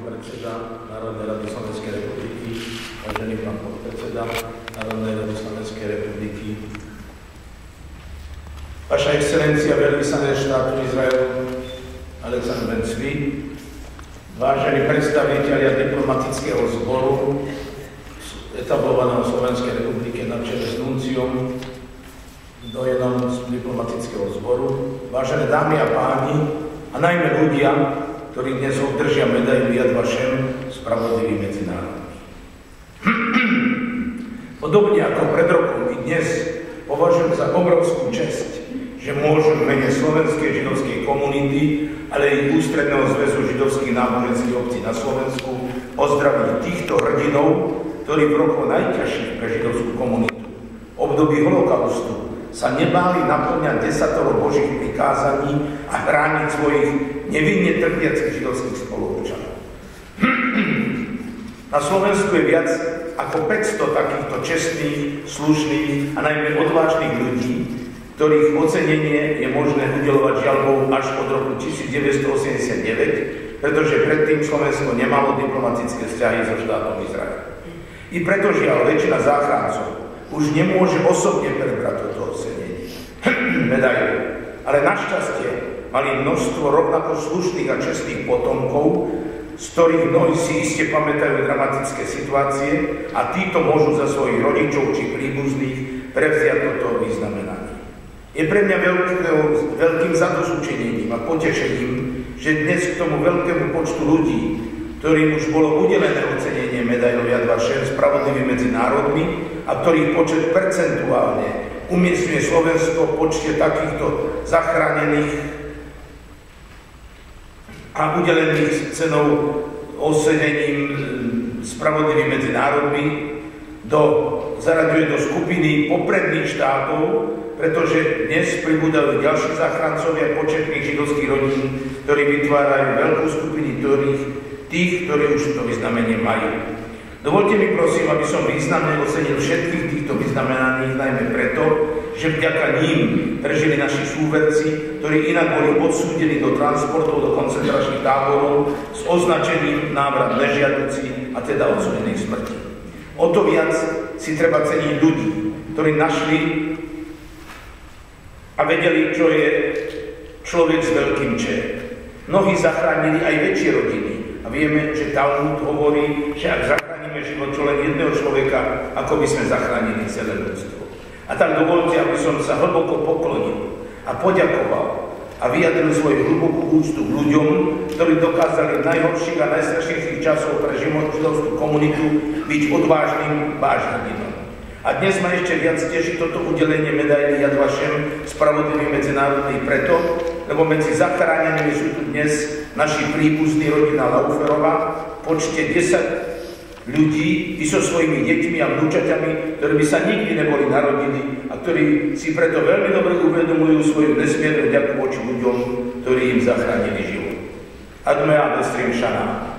predseda Národnej rady Slovenskej republiky, vážený pán podpredseda Národnej rady Slovenskej republiky, Vaša excelencia veľvyslanec štátu Izrael Alexander Ben-Zvi, vážení predstavitelia diplomatického zboru etablovaného Slovenskej republiky na čele s nunciom, dojenom z diplomatického zboru, vážené dámy a páni, a najmä ľudia, ktorí dnes obdržia medailu Yad Vashem, spravodlivý medzinárod. Podobne ako pred rokom i dnes považujem za obrovskú česť, že môžem v mene Slovenskej židovskej komunity, ale i Ústredného zväzu židovských náboženských obcí na Slovensku ozdraviť týchto hrdinov, ktorí v rokoch najťažších pre židovskú komunitu, v období holokaustu, sa nebáli naplňať 10 Božích prikázaní a chrániť svojich nevinne trpiacich židovských spoluobčanov. Na Slovensku je viac ako 500 takýchto čestných, slušných a najmä odvážnych ľudí, ktorých ocenenie je možné udeľovať žalbou až od roku 1989, pretože predtým Slovensko nemalo diplomatické vzťahy so štátom Izrael. I preto žiaľ väčšina záchrancov už nemôže osobne prebrať toto ocenenie, medailu. Ale našťastie mali množstvo rovnako slušných a čestných potomkov, z ktorých mnohí si iste pamätajú dramatické situácie a títo môžu za svojich rodičov či príbuzných prevziať toto vyznamenanie. Je pre mňa veľkým zadosťučinením a potešením, že dnes k tomu veľkému počtu ľudí, ktorým už bolo udelené ocenenie medailou Yad Vashem spravodlivý medzi národmi a ktorých počet percentuálne umiestňuje Slovensko v počte takýchto zachránených a udelených cenou ocenením spravodlivý medzi národmi zaraďuje do skupiny popredných štátov, pretože dnes pribúdajú ďalší záchrancovia početných židovských rodín, ktorí vytvárajú veľkú skupinu tých, ktorí už to vyznamenie majú. Dovolte mi prosím, aby som významne ocenil všetkých týchto vyznamenaných, najmä preto, že vďaka ním prežili naši súverci, ktorí inak boli odsúdení do transportov do koncentračných táborov s označením návrat nežiaduci a teda odsúdených smrti. O to viac si treba ceniť ľudí, ktorí našli a vedeli, čo je človek s veľkým Č. Mnohí zachránili aj väčšie rodiny. A vieme, že Talmud hovorí, že ak zachránime život len jedného človeka, ako by sme zachránili celé ľudstvo. A tak dovolte, aby som sa hlboko poklonil a poďakoval a vyjadril svoju hlbokú úctu k ľuďom, ktorí dokázali v najhorších a najstrašnejších časov pre židovskú komunitu byť odvážnym vážnym. A dnes ma ešte viac teší toto udelenie medaily Yad Vashem spravodlivý medzinárodný preto, lebo medzi zachránenými sú tu dnes naši príbuzní rodina Lauferova v počte 10 ľudí i so svojimi deťmi a vnúčaťami, ktorí by sa nikdy neboli narodili a ktorí si preto veľmi dobre uvedomujú svoju nesmiernu vďaku voči ľuďom, ktorí im zachránili život. Admea Bestrim Shana.